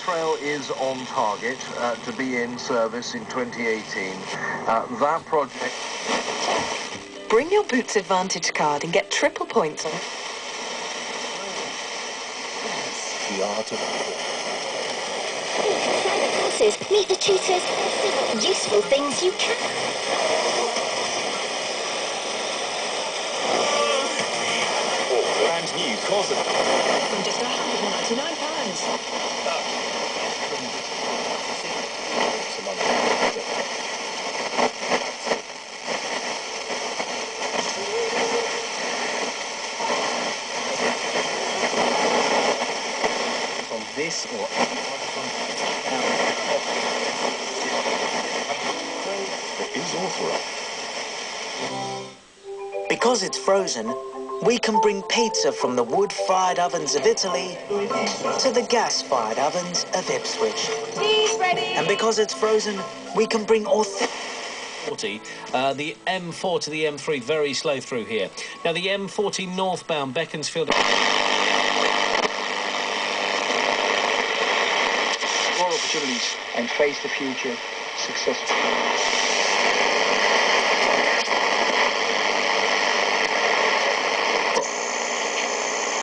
Rail is on target to be in service in 2018. That project... Bring your Boots Advantage card and get triple points on... The art of... Private courses, meet the tutors, useful things you can... Brand new course of... From just £199. From this or... is authorized. Because it's frozen, we can bring pizza from the wood-fired ovens of Italy to the gas-fired ovens of Ipswich. He's ready! And because it's frozen, we can bring authentic... The M4 to the M3, very slow through here. Now, the M40 northbound, Beaconsfield... More opportunities and face the future successfully.